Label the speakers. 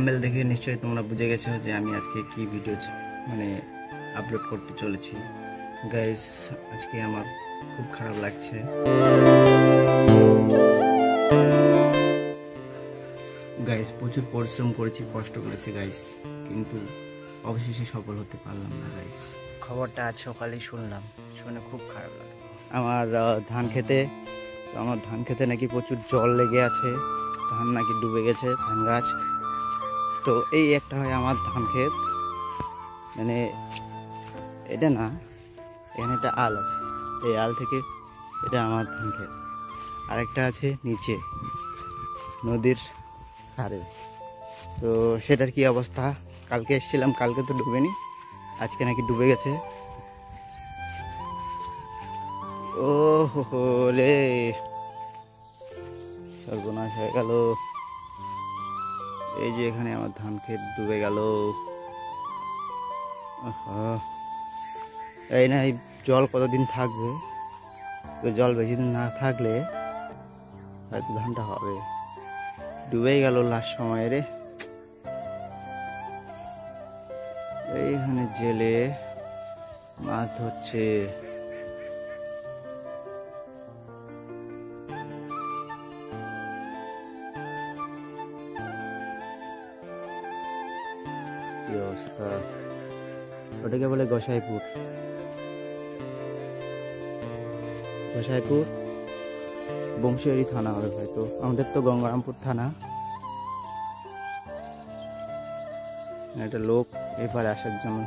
Speaker 1: Thumbnail দেখে নিশ্চয়ই তোমরা বুঝে গেছো যে আমি আজকে কি ভিডিও মানে আপলোড করতে চলেছি। গাইস, আজকে আমার খুব খারাপ লাগছে। গাইস, প্রচুর পরিশ্রম করেছি, কষ্ট করেছি গাইস, কিন্তু অবশেষে সফল হতে পারলাম না গাইস। খবরটা আজ সকালেই শুনলাম, শুনে খুব খারাপ লাগলো। আমার ধান খেতে নাকি প্রচুর জল লেগে আছে, ধান নাকি ডুবে গেছে, ধান গাছ। তো এই একটা হয় আমার ধান ক্ষেত, মানে এটা না, এখানে একটা আল আছে, এই আল থেকে এটা আমার ধান ক্ষেত। আরেকটা আছে নিচে নদীর ধারে। তো সেটার কি অবস্থা, কালকে এসেছিলাম, কালকে তো ডুবেনি, আজকে নাকি ডুবে গেছে। ও হো রে, সর্বনাশ হয়ে গেল। এই যে এখানে আমার ধান ক্ষেত ডুবে গেল। এই না, এই জল কতদিন থাকবে, তো জল বেশি দিন না থাকলে হয়তো ধানটা হবে। ডুবেই গেল লাস্ট সময় রে। এইখানে জেলে মাছ ধরছে। কি অবস্থা, ওটাকে বলে গোসাইপুর। বংশীহারি থানা হবে হয়তো, আমাদের তো গঙ্গারামপুর থানা। একটা লোক এবার আসার জন্য